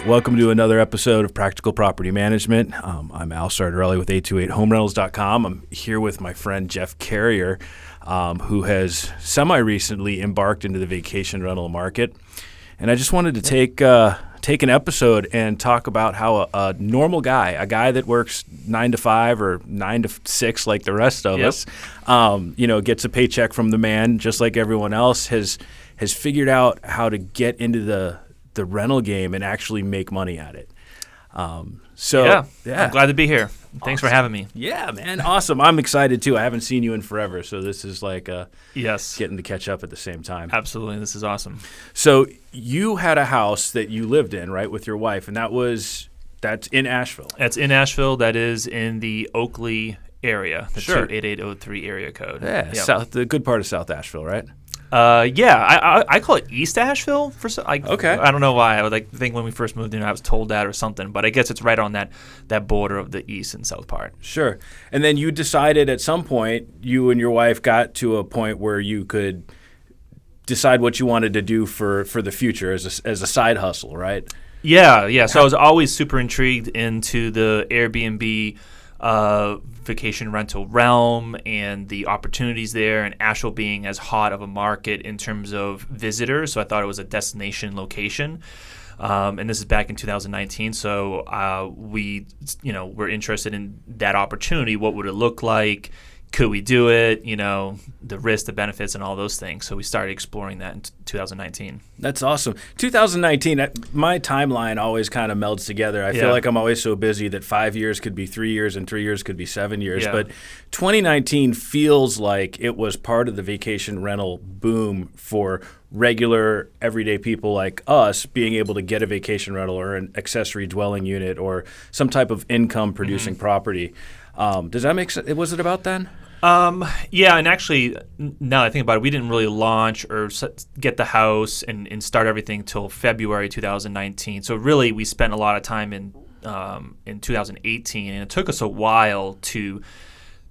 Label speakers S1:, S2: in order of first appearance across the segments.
S1: Welcome to another episode of Practical Property Management. I'm Al Sardarelli with 828homerentals.com. I'm here with my friend Jeff Carrier, who has semi-recently embarked into the vacation rental market. And I just wanted to take an episode and talk about how a normal guy, a guy that works 9 to 5 or 9 to 6 like the rest of us, gets a paycheck from the man just like everyone else, has figured out how to get into the rental game and actually make money at it.
S2: I'm glad to be here. Thanks for having me.
S1: Yeah, man. Awesome. I'm excited too. I haven't seen you in forever, so this is like getting to catch up at the same time.
S2: Absolutely. This is awesome.
S1: So you had a house that you lived in, right, with your wife, and that's in Asheville.
S2: That's in Asheville. That is in the Oakley area, the
S1: Sure.
S2: 28803 area code.
S1: Yeah,
S2: Yep.
S1: the good part of South Asheville, right?
S2: I call it East Asheville.
S1: Okay.
S2: I don't know why. I would think when we first moved in, I was told that or something, but I guess it's right on that border of the east and south part.
S1: Sure. And then you decided at some point, you and your wife got to a point where you could decide what you wanted to do for the future as a side hustle, right?
S2: Yeah. So I was always super intrigued into the Airbnb vacation rental realm and the opportunities there, and Asheville being as hot of a market in terms of visitors. So I thought it was a destination location. And this is back in 2019. So we were interested in that opportunity. What would it look like? Could we do it? The risks, the benefits, and all those things. So we started exploring that in 2019.
S1: That's awesome. 2019, my timeline always kind of melds together. I feel like I'm always so busy that 5 years could be 3 years and 3 years could be 7 years.
S2: Yeah.
S1: But 2019 feels like it was part of the vacation rental boom for regular, everyday people like us being able to get a vacation rental or an accessory dwelling unit or some type of income-producing property. Does that make sense? Was it about then?
S2: And actually, now that I think about it, we didn't really launch or get the house and start everything till February 2019. So really, we spent a lot of time in 2018, and it took us a while to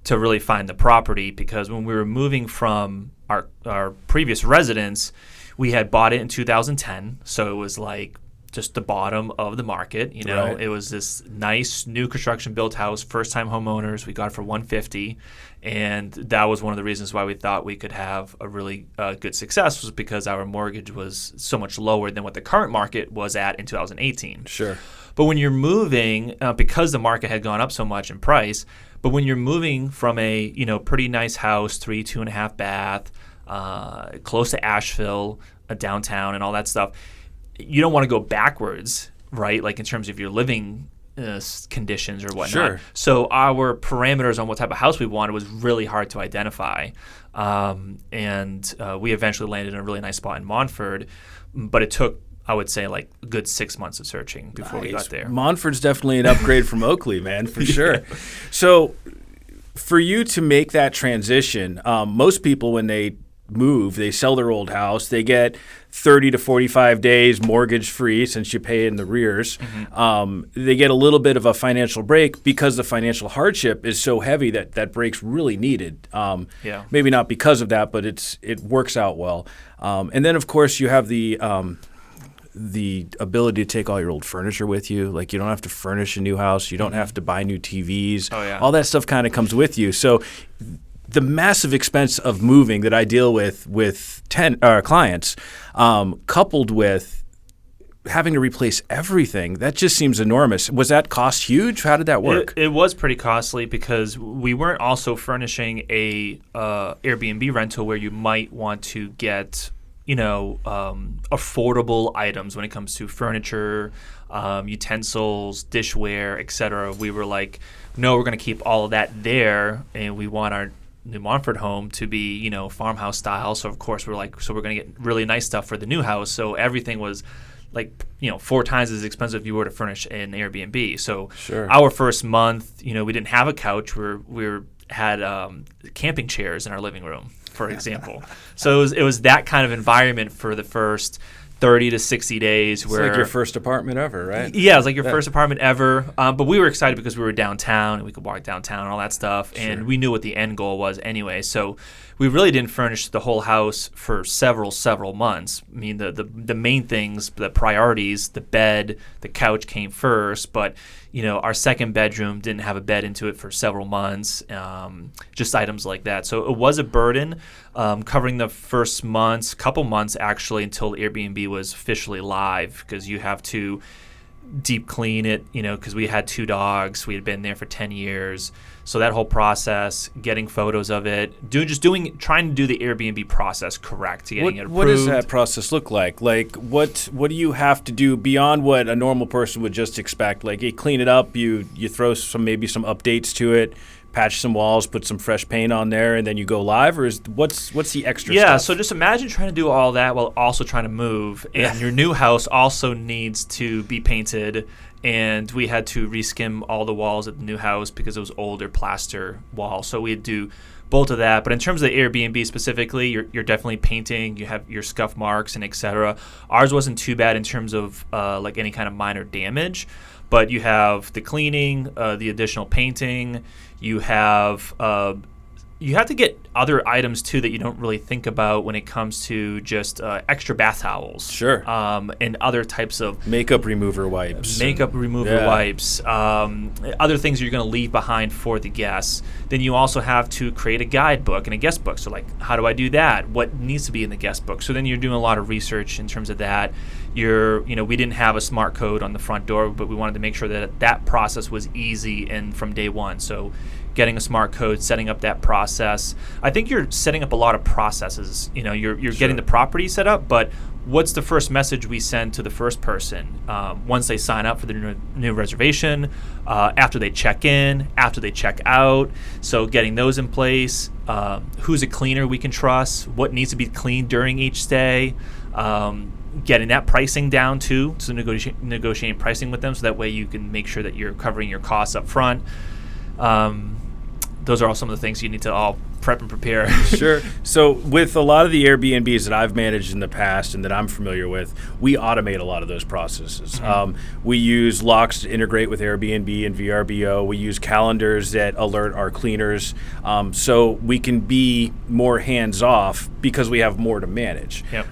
S2: really find the property, because when we were moving from our previous residence, we had bought it in 2010. So it was like just the bottom of the market,
S1: Right.
S2: It was this nice new construction built house, first time homeowners. We got it for $150, and that was one of the reasons why we thought we could have a really good success, was because our mortgage was so much lower than what the current market was at in 2018.
S1: Sure.
S2: But when you're moving, because the market had gone up so much in price, but when you're moving from a pretty nice house, 2.5 bath, close to Asheville, downtown, and all that stuff, you don't want to go backwards, right? Like in terms of your living conditions or whatnot.
S1: Sure.
S2: So our parameters on what type of house we wanted was really hard to identify. And we eventually landed in a really nice spot in Montford, but it took, I would say, like a good 6 months of searching before we got there.
S1: Montford's definitely an upgrade from Oakley, man, for sure. So for you to make that transition, most people when they move, they sell their old house, they get 30 to 45 days mortgage free since you pay in the rears. They get a little bit of a financial break because the financial hardship is so heavy that break's really needed. Maybe not because of that, but it works out well. And then of course you have the ability to take all your old furniture with you. Like you don't have to furnish a new house, you don't have to buy new TVs.
S2: Oh, yeah.
S1: All that stuff kind of comes with you. So the massive expense of moving that I deal with clients, coupled with having to replace everything, that just seems enormous. Was that cost huge? How did that work?
S2: It was pretty costly, because we weren't also furnishing a Airbnb rental where you might want to get affordable items when it comes to furniture, utensils, dishware, etc. We were like, no, we're going to keep all of that there, and we want our New Montford home to be, farmhouse style. So of course we're going to get really nice stuff for the new house. So everything was like, 4 times as expensive if you were to furnish an Airbnb. So
S1: Sure.
S2: Our first month, we didn't have a couch. We had camping chairs in our living room, for example. So it was that kind of environment for the first 30 to 60 days.
S1: It's like your first apartment ever, right?
S2: Yeah, it was like your first apartment ever. But we were excited because we were downtown and we could walk downtown and all that stuff.
S1: Sure.
S2: And we knew what the end goal was anyway. So we really didn't furnish the whole house for several months. I mean, the main things, the priorities, the bed, the couch came first, but our second bedroom didn't have a bed into it for several months, just items like that. So it was a burden covering the first couple months actually, until Airbnb was officially live, because you have to deep clean it, because we had 2 dogs. We had been there for 10 years. So that whole process, getting photos of it, trying to do the Airbnb process correct, getting it approved.
S1: What does that process look like? Like, what do you have to do beyond what a normal person would just expect? Like, you clean it up, you throw maybe some updates to it, patch some walls, put some fresh paint on there, and then you go live? Or what's the extra stuff?
S2: Yeah, so just imagine trying to do all that while also trying to move. And your new house also needs to be painted. And we had to reskim all the walls at the new house because it was older plaster walls. So we had to do both of that. But in terms of the Airbnb specifically, you're definitely painting. You have your scuff marks and et cetera. Ours wasn't too bad in terms of like any kind of minor damage. But you have the cleaning, the additional painting. You have to get other items too that you don't really think about when it comes to just extra bath towels.
S1: Sure.
S2: And other types of
S1: makeup remover wipes.
S2: Other things you're going to leave behind for the guests. Then you also have to create a guidebook and a guest book. So like, how do I do that? What needs to be in the guest book? So then you're doing a lot of research in terms of that. We didn't have a smart code on the front door, but we wanted to make sure that process was easy and from day one. So getting a smart code, setting up that process. I think you're setting up a lot of processes. You're
S1: Sure.
S2: getting the property set up, but what's the first message we send to the first person once they sign up for the new reservation, after they check in, after they check out? So getting those in place. Who's a cleaner we can trust? What needs to be cleaned during each stay? Getting that pricing down too, so negotiating pricing with them, so that way you can make sure that you're covering your costs up front. Those are all some of the things you need to all prep and prepare.
S1: Sure. So with a lot of the Airbnbs that I've managed in the past and that I'm familiar with, we automate a lot of those processes.
S2: Mm-hmm.
S1: We use locks to integrate with Airbnb and VRBO. We use calendars that alert our cleaners, so we can be more hands-off because we have more to manage.
S2: Yep.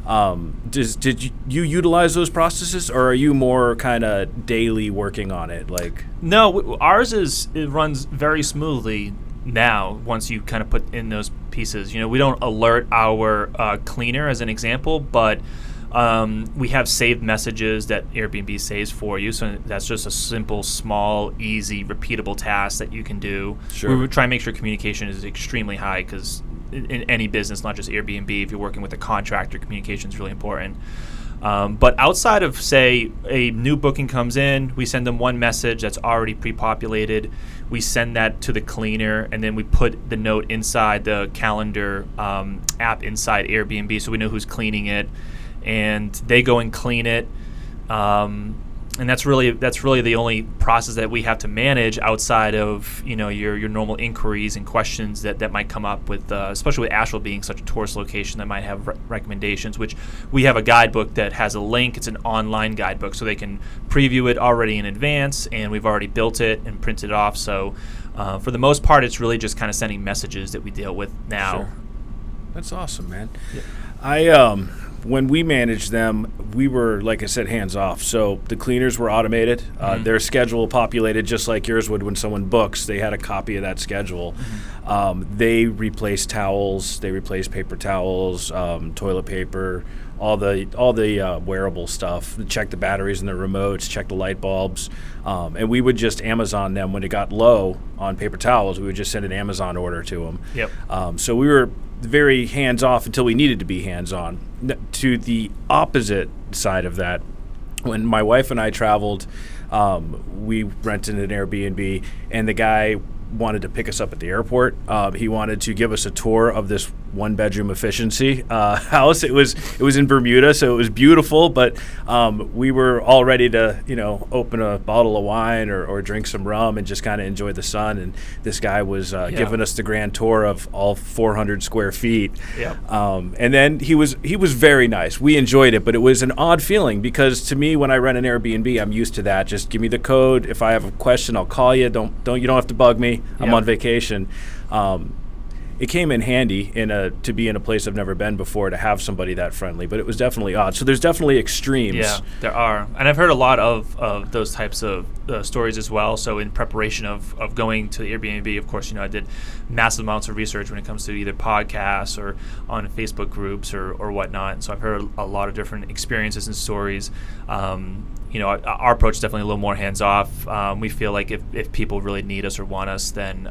S1: Did you utilize those processes, or are you more kind of daily working on it? Like,
S2: no, ours it runs very smoothly now once you kind of put in those pieces. We don't alert our cleaner as an example, but we have saved messages that Airbnb saves for you. So that's just a simple, small, easy, repeatable task that you can do.
S1: Sure.
S2: We would try and make sure communication is extremely high, because in any business, not just Airbnb, if you're working with a contractor, communication is really important. But outside of, say, a new booking comes in, we send them one message that's already pre-populated. We send that to the cleaner, and then we put the note inside the calendar app inside Airbnb, so we know who's cleaning it, and they go and clean it. And that's really the only process that we have to manage outside of your normal inquiries and questions that might come up with, especially with Asheville being such a tourist location that might have recommendations. Which we have a guidebook that has a link. It's an online guidebook, so they can preview it already in advance, and we've already built it and printed it off. So for the most part, it's really just kind of sending messages that we deal with now.
S1: Sure. That's awesome, man. Yeah. When we managed them, we were, like I said, hands off. So the cleaners were automated. Their schedule populated just like yours would when someone books. They had a copy of that schedule. They replaced towels. They replaced paper towels, toilet paper, all the wearable stuff. Check the batteries in the remotes, check the light bulbs. And we would just Amazon them when it got low on paper towels. We would just send an Amazon order to them.
S2: Yep.
S1: So we were very hands-off until we needed to be hands-on. To the opposite side of that, when my wife and I traveled, we rented an Airbnb, and the guy wanted to pick us up at the airport. He wanted to give us a tour of this one-bedroom efficiency house. It was in Bermuda, so it was beautiful, but we were all ready to open a bottle of wine or drink some rum and just kind of enjoy the sun. And this guy was giving us the grand tour of all 400 square feet.
S2: Yep.
S1: And then he was very nice. We enjoyed it, but it was an odd feeling because to me, when I rent an Airbnb, I'm used to that. Just give me the code. If I have a question, I'll call you. You don't have to bug me. I'm on vacation. it came in handy to be in a place I've never been before to have somebody that friendly, but it was definitely odd. So there's definitely extremes.
S2: Yeah, there are. And I've heard a lot of those types of stories as well. So in preparation of going to the Airbnb, of course, I did massive amounts of research when it comes to either podcasts or on Facebook groups or whatnot. And so I've heard a lot of different experiences and stories. Our approach is definitely a little more hands-off. We feel like if people really need us or want us, then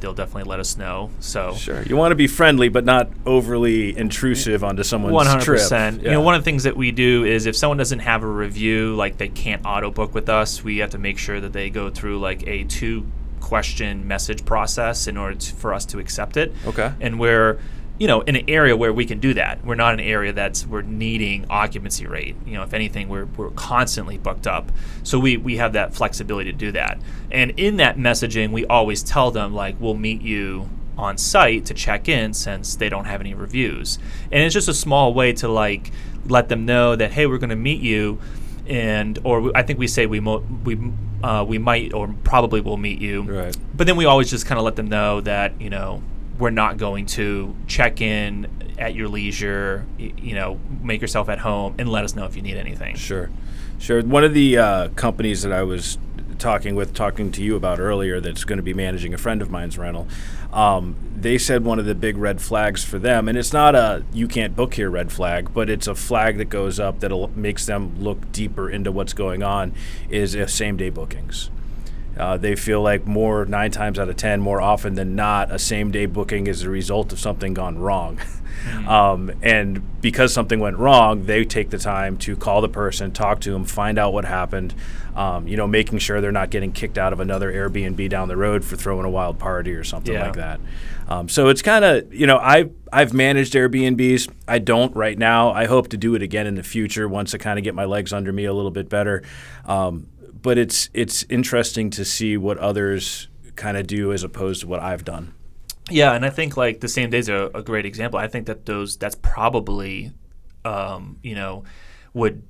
S2: they'll definitely let us know. So
S1: sure, you want to be friendly, but not overly intrusive onto someo's
S2: 100%.
S1: trip.
S2: One of the things that we do is if someone doesn't have a review, like they can't auto book with us, we have to make sure that they go through like a 2-question message process in order for us to accept it.
S1: Okay.
S2: And we're in an area where we can do that. We're not an area we're needing occupancy rate. If anything, we're constantly booked up. So we have that flexibility to do that. And in that messaging, we always tell them, like, we'll meet you on site to check in since they don't have any reviews. And it's just a small way to, like, let them know that, hey, we're going to meet you. Or I think we say we might or probably will meet you.
S1: Right.
S2: But then we always just kind of let them know that, we're not going to check in at your leisure, make yourself at home and let us know if you need anything.
S1: Sure. One of the companies that I was talking to you about earlier that's going to be managing a friend of mine's rental, they said one of the big red flags for them, and it's not a you can't book here red flag, but it's a flag that goes up that makes them look deeper into what's going on, is same-day bookings. They feel like 9 times out of 10, more often than not, a same-day booking is a result of something gone wrong. And because something went wrong, they take the time to call the person, talk to them, find out what happened, making sure they're not getting kicked out of another Airbnb down the road for throwing a wild party or something like that. So it's kind of, I've managed Airbnbs. I don't right now. I hope to do it again in the future once I kind of get my legs under me a little bit better. But it's interesting to see what others kind of do as opposed to what I've done.
S2: Yeah, and I think like the same days are a great example. I think that that's probably, would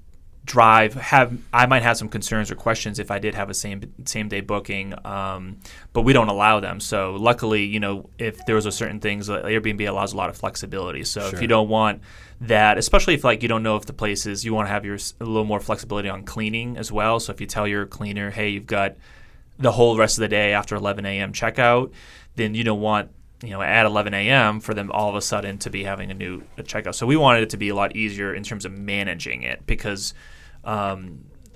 S2: I might have some concerns or questions if I did have a same day booking, but we don't allow them. So luckily, if there was a certain things, Airbnb allows a lot of flexibility. So if you don't want that, especially if like you don't know if the place is, you want to have a little more flexibility on cleaning as well. So if you tell your cleaner, hey, you've got the whole rest of the day after 11 a.m. checkout, then you don't want at 11 a.m. for them all of a sudden to be having a checkout. So we wanted it to be a lot easier in terms of managing it because,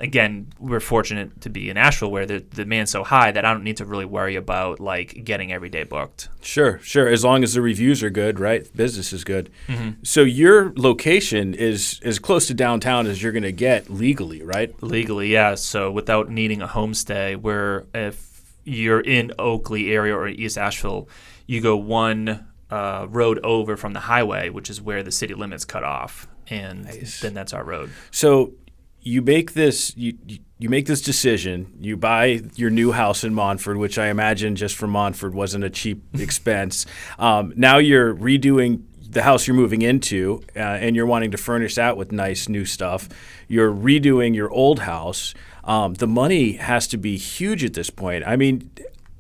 S2: again, we're fortunate to be in Asheville where the demand's so high that I don't need to really worry about like getting every day booked.
S1: Sure. As long as the reviews are good, right? Business is good.
S2: Mm-hmm.
S1: So your location is as close to downtown as you're going to get legally, right?
S2: Legally, yeah. So without needing a homestay, where if you're in Oakley area or East Asheville, you go one road over from the highway, which is where the city limits cut off, and then that's our road. So
S1: you make this you make this decision. You buy your new house in Montford, which I imagine just for Montford wasn't a cheap expense. Now you're redoing the house you're moving into, and you're wanting to furnish that with nice new stuff. You're redoing your old house. The money has to be huge at this point. I mean,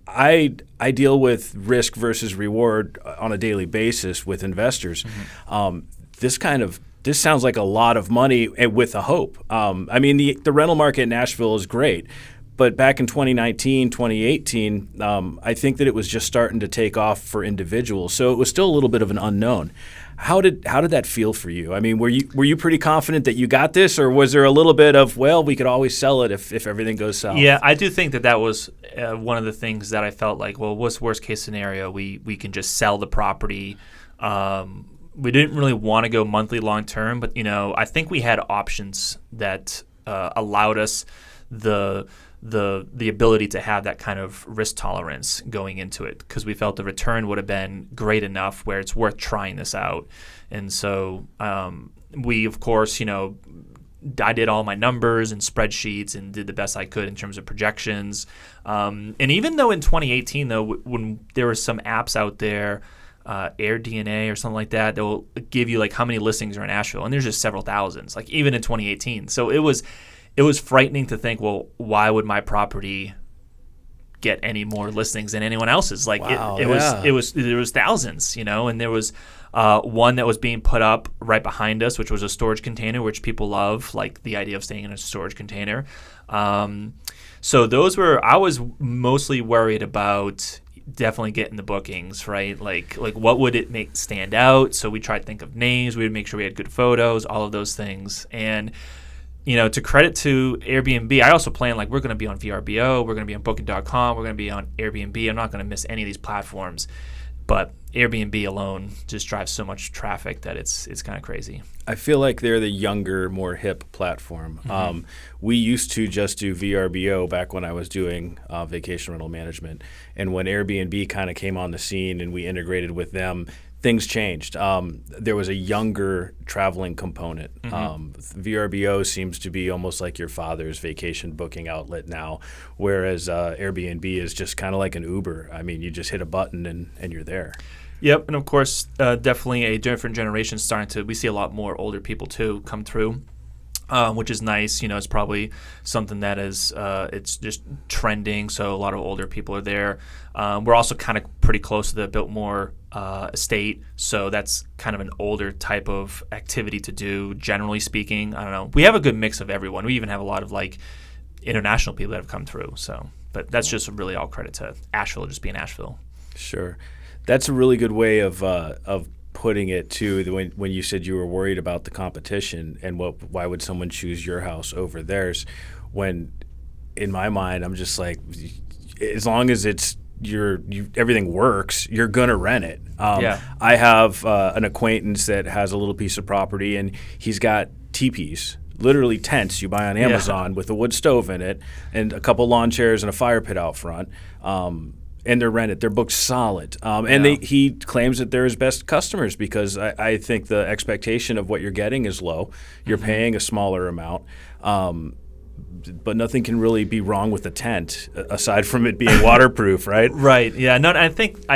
S1: I deal with risk versus reward on a daily basis with investors. Mm-hmm. This sounds like a lot of money with a hope. I mean, the rental market in Nashville is great, but back in 2019, 2018, I think that it was just starting to take off for individuals. So it was still a little bit of an unknown. How did that feel for you? I mean, were you pretty confident that you got this, or was there a little bit of, well, we could always sell it if everything goes south?
S2: Yeah, I do think that was one of the things that I felt like, well, what's worst case scenario? We can just sell the property. We didn't really want to go monthly long term, but I think we had options that allowed us the ability to have that kind of risk tolerance going into it because we felt the return would have been great enough where it's worth trying this out. And so we, of course, I did all my numbers and spreadsheets and did the best I could in terms of projections. And even though in 2018, though, when there were some apps out there, AirDNA or something like that will give you like how many listings are in Asheville, and there's just several thousands, like even in 2018. So it was frightening to think, well, why would my property get any more listings than anyone else's. Like
S1: Wow,
S2: there was thousands, and there was one that was being put up right behind us, which was a storage container, which people love, like the idea of staying in a storage container. So I was mostly worried about definitely getting the bookings, right? Like what would it make stand out? So we tried to think of names. We would make sure we had good photos, all of those things. And, to credit to Airbnb, I also plan we're going to be on VRBO, we're going to be on Booking.com, we're going to be on Airbnb. I'm not going to miss any of these platforms. But Airbnb alone just drives so much traffic that it's kind of crazy.
S1: I feel like they're the younger, more hip platform.
S2: Mm-hmm.
S1: We used to just do VRBO back when I was doing vacation rental management. And when Airbnb kind of came on the scene and we integrated with them, things changed. There was a younger traveling component.
S2: Mm-hmm.
S1: VRBO seems to be almost like your father's vacation booking outlet now, whereas Airbnb is just kind of like an Uber. I mean, you just hit a button and you're there.
S2: Yep, and of course, definitely a different generation we see a lot more older people too come through. Which is nice. It's probably something that is it's just trending. So a lot of older people are there. We're also kind of pretty close to the Biltmore estate, so that's kind of an older type of activity to do. Generally speaking, I don't know. We have a good mix of everyone. We even have a lot of international people that have come through. So, but that's just really all credit to Asheville, just being Asheville.
S1: Sure, that's a really good way of putting it too. When you said you were worried about the competition and why would someone choose your house over theirs, when in my mind I'm just like, as long as it's everything works, you're gonna rent it. I have an acquaintance that has a little piece of property and he's got teepees, literally tents you buy on Amazon with a wood stove in it and a couple lawn chairs and a fire pit out front. And they're rented. They're booked solid. And he claims that they're his best customers because I think the expectation of what you're getting is low. You're paying a smaller amount. But nothing can really be wrong with the tent aside from it being waterproof, right?
S2: Right. Yeah. No, I think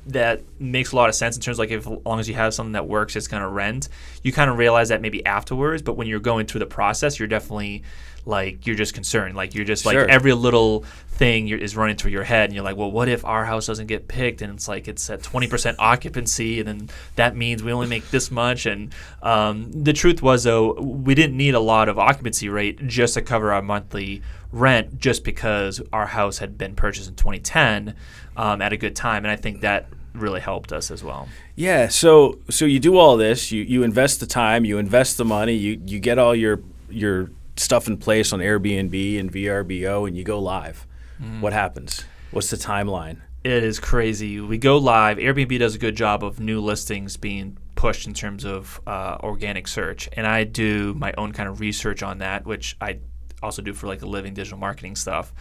S2: that makes a lot of sense in terms of as long as you have something that works, it's going to rent. You kind of realize that maybe afterwards, but when you're going through the process, you're definitely you're just concerned. You're just
S1: Sure.
S2: Every little thing is running through your head, and you're like, well, what if our house doesn't get picked? And it's it's at 20% occupancy, and then that means we only make this much. And the truth was, though, we didn't need a lot of occupancy rate just to cover our monthly rent, just because our house had been purchased in 2010 at a good time, and I think that really helped us as well.
S1: Yeah. So you do all this. You invest the time. You invest the money. You get all your stuff in place on Airbnb and VRBO, and you go live. What happens? What's the timeline?
S2: It is crazy. We go live. Airbnb does a good job of new listings being pushed in terms of organic search, and I do my own kind of research on that, which I also do for a living, digital marketing stuff.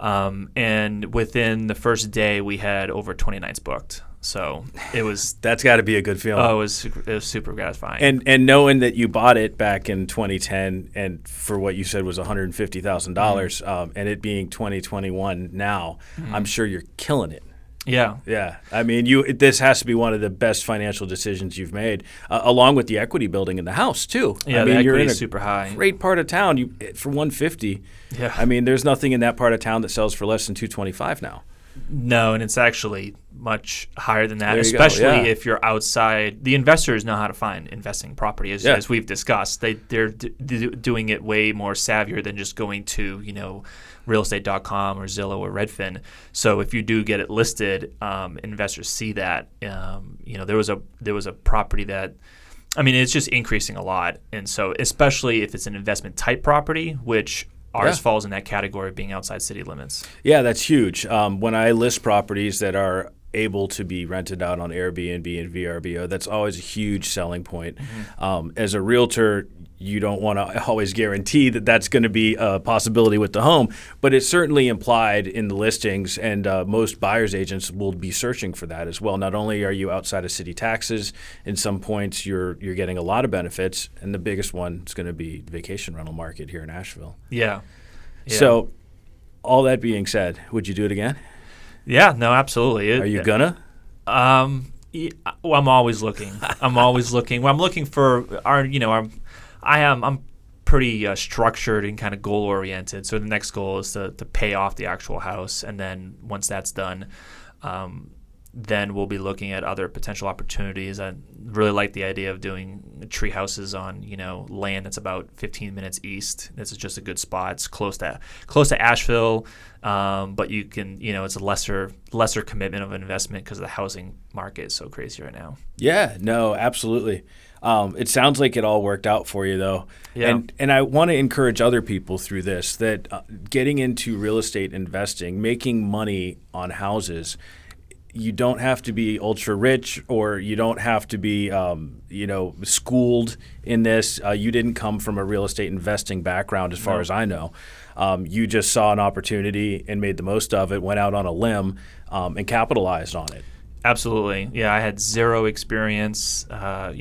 S2: And within the first day, we had over 20 nights booked. So it was
S1: that's got to be a good feeling.
S2: Oh, it was super gratifying.
S1: And knowing that you bought it back in 2010 and for what you said was $150,000, and it being 2021 now, I'm sure you're killing it.
S2: Yeah.
S1: Yeah. I mean, this has to be one of the best financial decisions you've made, along with the equity building in the house too.
S2: Yeah,
S1: I mean,
S2: the
S1: you're
S2: equity
S1: in a
S2: is super high.
S1: Great part of town. For 150.
S2: Yeah.
S1: I mean, there's nothing in that part of town that sells for less than 225 now.
S2: No, and it's actually much higher than that,
S1: There you
S2: especially
S1: go, yeah.
S2: if you're outside. The investors know how to find investing property, as we've discussed. They're doing it way more savvier than just going to realestate.com or Zillow or Redfin. So if you do get it listed, investors see that. There was a property that, I mean, it's just increasing a lot, and so especially if it's an investment type property, which ours falls in that category of being outside city limits. Yeah,
S1: that's huge. When I list properties that are able to be rented out on Airbnb and VRBO, that's always a huge selling point. As a realtor, you don't want to always guarantee that that's going to be a possibility with the home, but it's certainly implied in the listings, and most buyer's agents will be searching for that as well. Not only are you outside of city taxes, in some points you're getting a lot of benefits, and the biggest one is going to be the vacation rental market here in Asheville.
S2: Yeah.
S1: So all that being said, would you do it again?
S2: Yeah, no, absolutely.
S1: Are you gonna?
S2: Well, I'm always looking. I'm always looking. Well, I'm looking for I'm pretty structured and kind of goal oriented. So the next goal is to pay off the actual house, and then once that's done, then we'll be looking at other potential opportunities. I really like the idea of doing tree houses on land that's about 15 minutes east. This is just a good spot. It's close to Asheville, but you can it's a lesser commitment of an investment because the housing market is so crazy right now.
S1: Yeah, no, absolutely. It sounds like it all worked out for you, though.
S2: Yeah.
S1: And I want to encourage other people through this that getting into real estate investing, making money on houses, you don't have to be ultra rich, or you don't have to be schooled in this. You didn't come from a real estate investing background, as far as I know. You just saw an opportunity and made the most of it, went out on a limb, and capitalized on it.
S2: Absolutely. Yeah, I had zero experience. I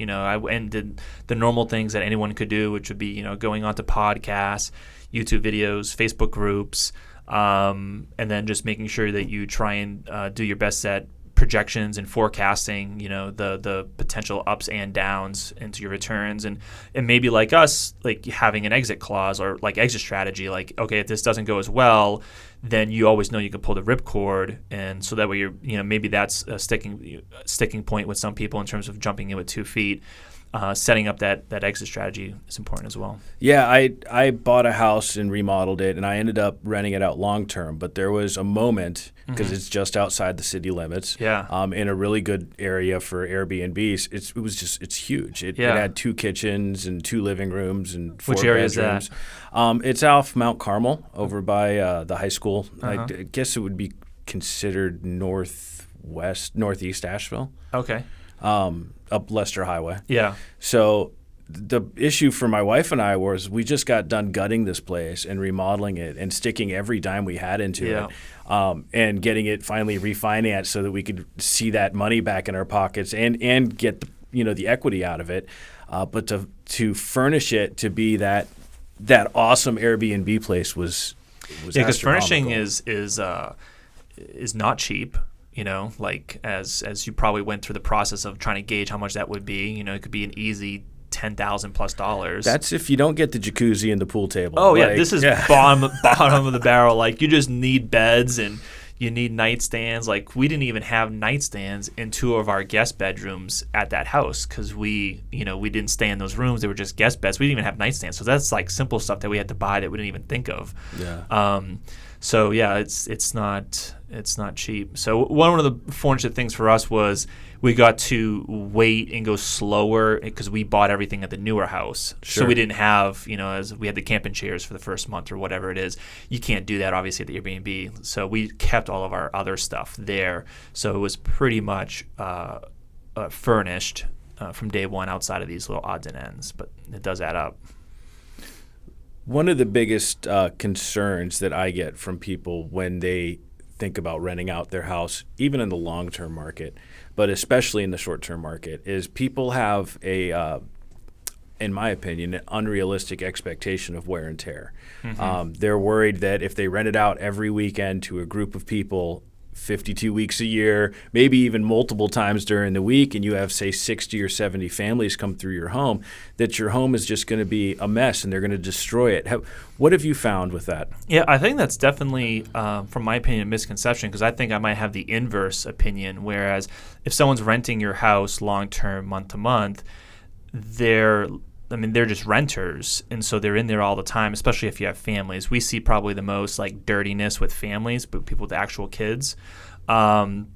S2: did the normal things that anyone could do, which would be, going onto podcasts, YouTube videos, Facebook groups, and then just making sure that you try and do your best at projections and forecasting, the potential ups and downs into your returns, and maybe like us, like having an exit clause or like exit strategy, like, okay, if this doesn't go as well, then you always know you can pull the ripcord, and so that way you're, maybe that's a sticking point with some people in terms of jumping in with 2 feet. Setting up that exit strategy is important as well.
S1: Yeah, I bought a house and remodeled it, and I ended up renting it out long term. But there was a moment, because it's just outside the city limits, in a really good area for Airbnbs. It's huge. It had 2 kitchens and 2 living rooms and 4
S2: Which area
S1: bedrooms.
S2: Is that?
S1: It's off Mount Carmel, over by the high school.
S2: Uh-huh.
S1: I guess it would be considered northeast Asheville.
S2: Okay.
S1: Up Lester Highway.
S2: Yeah.
S1: So the issue for my wife and I was we just got done gutting this place and remodeling it and sticking every dime we had into it, and getting it finally refinanced so that we could see that money back in our pockets and get the equity out of it. But to furnish it to be that awesome Airbnb place was
S2: because furnishing is not cheap. As you probably went through the process of trying to gauge how much that would be. It could be an easy $10,000+.
S1: That's if you don't get the jacuzzi and the pool table.
S2: Oh, yeah. This is bottom of the barrel. Like, you just need beds and you need nightstands. Like, we didn't even have nightstands in 2 of our guest bedrooms at that house because we didn't stay in those rooms. They were just guest beds. We didn't even have nightstands. So that's like simple stuff that we had to buy that we didn't even think of.
S1: Yeah.
S2: So yeah, it's not cheap. So one of the fortunate things for us was we got to wait and go slower because we bought everything at the newer house.
S1: Sure.
S2: So we didn't have, as we had the camping chairs for the first month or whatever it is. You can't do that obviously at the Airbnb. So we kept all of our other stuff there. So it was pretty much furnished from day one outside of these little odds and ends, but it does add up.
S1: One of the biggest concerns that I get from people when they think about renting out their house, even in the long-term market, but especially in the short-term market, is people have in my opinion, an unrealistic expectation of wear and tear. Mm-hmm. They're worried that if they rent it out every weekend to a group of people 52 weeks a year, maybe even multiple times during the week, and you have, say, 60 or 70 families come through your home, that your home is just going to be a mess and they're going to destroy it. What have you found with that?
S2: Yeah, I think that's definitely, from my opinion, a misconception, because I think I might have the inverse opinion, whereas if someone's renting your house long-term, month-to-month, they're just renters, and so they're in there all the time, especially if you have families. We see probably the most dirtiness with families, but people with actual kids, and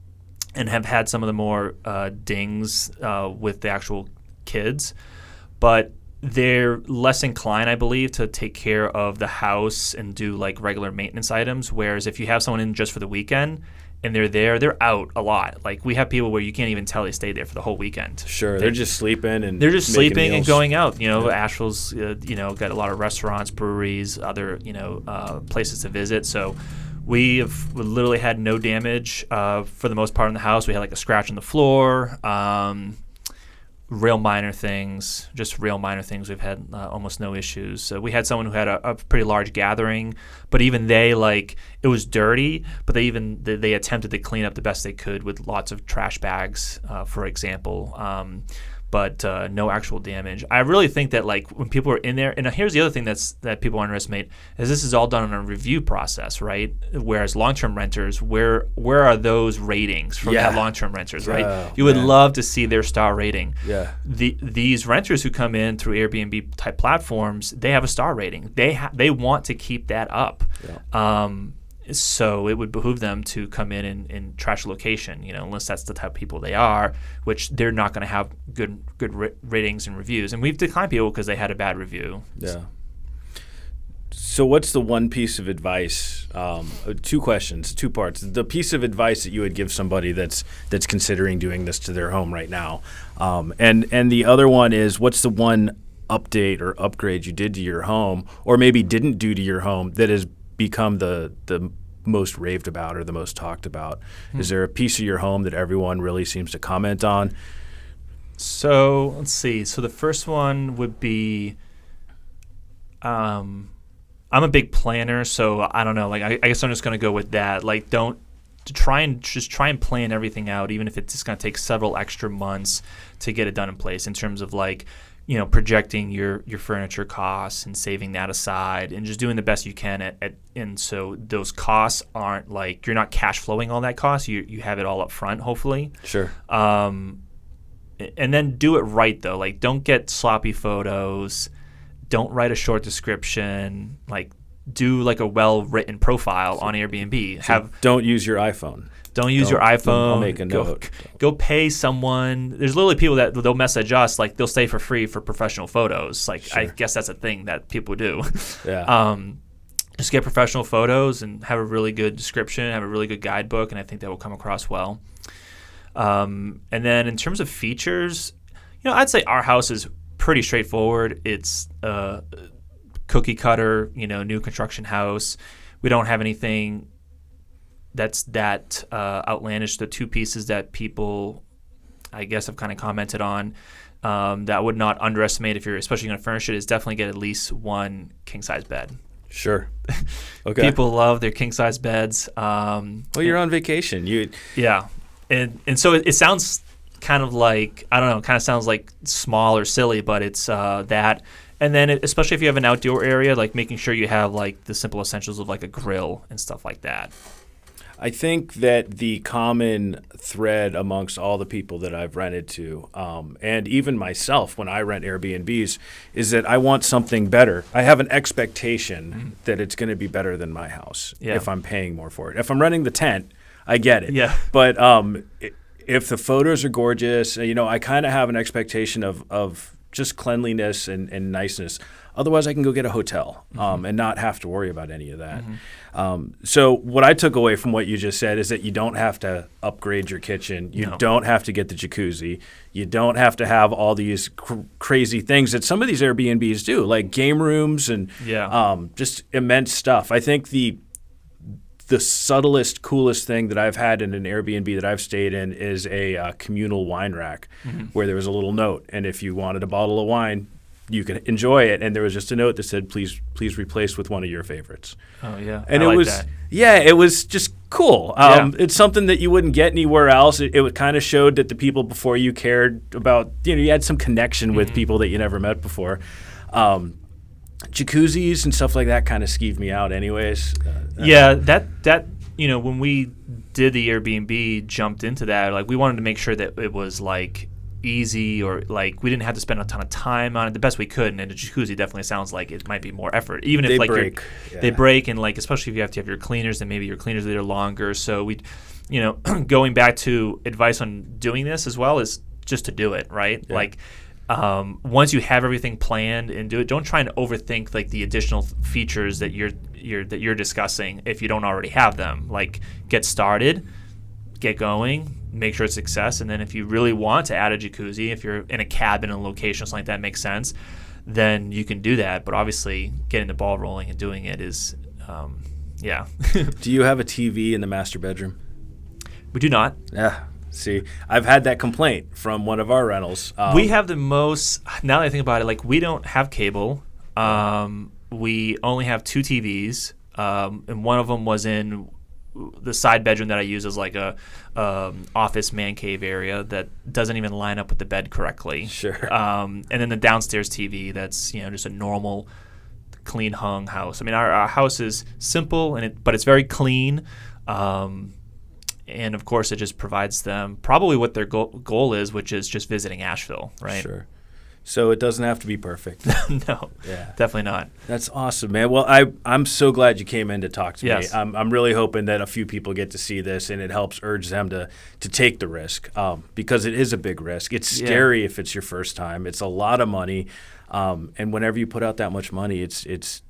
S2: have had some of the more dings with the actual kids. But they're less inclined, I believe, to take care of the house and do regular maintenance items, whereas if you have someone in just for the weekend, and they're out a lot. We have people where you can't even tell they stayed there for the whole weekend.
S1: Sure, they're just sleeping and
S2: and going out. Asheville's got a lot of restaurants, breweries, other places to visit. So we have literally had no damage for the most part in the house. We had a scratch on the floor. Real minor things. We've had almost no issues. So we had someone who had a pretty large gathering, but even they, it was dirty, but they attempted to clean up the best they could with lots of trash bags, for example. but no actual damage. I really think that like when people are in there, and here's the other thing that people underestimate is this is all done on a review process, right? Whereas long-term renters, where are those ratings from that long-term renters, right?
S1: Oh,
S2: you would love to see their star rating.
S1: Yeah.
S2: These renters who come in through Airbnb type platforms, they have a star rating. They want to keep that up. Yeah. So it would behoove them to come in and trash a location, unless that's the type of people they are, which they're not going to have good ratings and reviews. And we've declined people because they had a bad review.
S1: Yeah. So what's the one piece of advice? 2 questions, 2 parts. The piece of advice that you would give somebody that's considering doing this to their home right now, and the other one is, what's the one update or upgrade you did to your home, or maybe didn't do to your home, that has become the most raved about or the most talked about? Is there a piece of your home that everyone really seems to comment on?
S2: So let's see. So the first one would be, I'm a big planner, so I don't know. Like I guess I'm just gonna go with that. Like try and plan everything out, even if it's just gonna take several extra months to get it done in place. In terms of like, projecting your furniture costs and saving that aside and just doing the best you can and so those costs aren't like you're not cash flowing all that cost. You have it all up front, hopefully.
S1: Sure.
S2: And then do it right though. Like don't get sloppy photos. Don't write a short description. Like do like a well-written profile on Airbnb.
S1: Don't use your iPhone.
S2: Don't use your iPhone.
S1: I'll make a note.
S2: Go pay someone. There's literally people that they'll message us, like they'll stay for free for professional photos. Like sure. I guess that's a thing that people do.
S1: Yeah.
S2: Just get professional photos and have a really good description, have a really good guidebook, and I think that will come across well. And then in terms of features, I'd say our house is pretty straightforward. It's cookie cutter, new construction house. We don't have anything that's that outlandish. The 2 pieces that people, I guess, have kind of commented on that I would not underestimate if you're especially going to furnish it is definitely get at least 1 king-size bed.
S1: Sure. Okay.
S2: People love their king-size beds.
S1: Well, you're on vacation.
S2: Yeah. And so it sounds kind of like, I don't know, kind of sounds like small or silly, but it's that. And then especially if you have an outdoor area, like making sure you have like the simple essentials of like a grill and stuff like that.
S1: I think that the common thread amongst all the people that I've rented to, and even myself when I rent Airbnbs, is that I want something better. I have an expectation that it's going to be better than my house if I'm paying more for it. If I'm renting the tent, I get it. Yeah. But if the photos are gorgeous, I kind of have an expectation of just cleanliness and niceness. Otherwise, I can go get a hotel and not have to worry about any of that. So what I took away from what you just said is that you don't have to upgrade your kitchen. You don't have to get the jacuzzi. You don't have to have all these crazy things that some of these Airbnbs do, like game rooms and just immense stuff. I think the subtlest, coolest thing that I've had in an Airbnb that I've stayed in is a communal wine rack where there was a little note. And if you wanted a bottle of wine, you could enjoy it. And there was just a note that said, please replace with one of your favorites.
S2: Oh, yeah.
S1: And
S2: it was that.
S1: Yeah, it was just cool. It's something that you wouldn't get anywhere else. It kind of showed that the people before you cared about, you had some connection with people that you never met before. Jacuzzis and stuff like that kind of skeeved me out anyways.
S2: That when we did the Airbnb, jumped into that, like we wanted to make sure that it was like easy or like we didn't have to spend a ton of time on it the best we could. And a jacuzzi definitely sounds like it might be more effort, even if
S1: they
S2: like
S1: break.
S2: They break, and like especially if you have to have your cleaners, then maybe your cleaners are longer. So we, going back to advice on doing this as well is just to do it right. Yeah. Like once you have everything planned and do it, don't try and overthink like the additional features that you're discussing if you don't already have them. Like get started, get going, make sure it's a success, and then if you really want to add a jacuzzi, if you're in a cabin in a location or something like that makes sense, then you can do that. But obviously getting the ball rolling and doing it is
S1: Do you have a TV in the master bedroom?
S2: We do not.
S1: Yeah. See, I've had that complaint from one of our rentals.
S2: We have the most, now that I think about it, like we don't have cable. We only have 2 TVs, and one of them was in the side bedroom that I use is like a office man cave area that doesn't even line up with the bed correctly.
S1: Sure.
S2: And then the downstairs TV that's just a normal, clean hung house. I mean, our house is simple but it's very clean. And of course, it just provides them probably what their goal is, which is just visiting Asheville, right?
S1: Sure. So it doesn't have to be perfect.
S2: No,
S1: yeah,
S2: definitely not.
S1: That's awesome, man. Well, I'm so glad you came in to talk to me. I'm really hoping that a few people get to see this and it helps urge them to take the risk, because it is a big risk. It's scary if it's your first time. It's a lot of money, and whenever you put out that much money, it's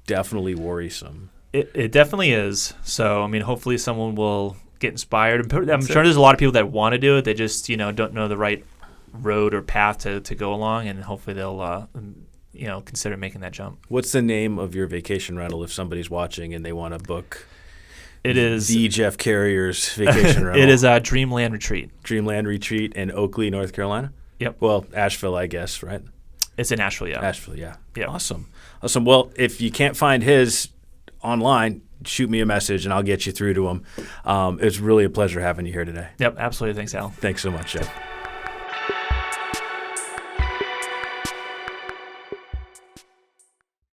S1: definitely worrisome.
S2: It definitely is. So I mean, hopefully someone will get inspired. I'm sure there's a lot of people that want to do it. They just don't know the right road or path to go along, and hopefully they'll consider making that jump.
S1: What's the name of your vacation rental if somebody's watching and they want to book?
S2: It is
S1: the Jeff Carrier's vacation rental.
S2: It is a Dreamland Retreat.
S1: Dreamland Retreat in Oakley, North Carolina?
S2: Yep.
S1: Well, Asheville, I guess, right?
S2: It's in Asheville, yeah.
S1: Asheville, yeah.
S2: Yep.
S1: Awesome. Well, if you can't find his online, shoot me a message and I'll get you through to him. It's really a pleasure having you here today.
S2: Yep, absolutely. Thanks, Al.
S1: Thanks so much, Jeff.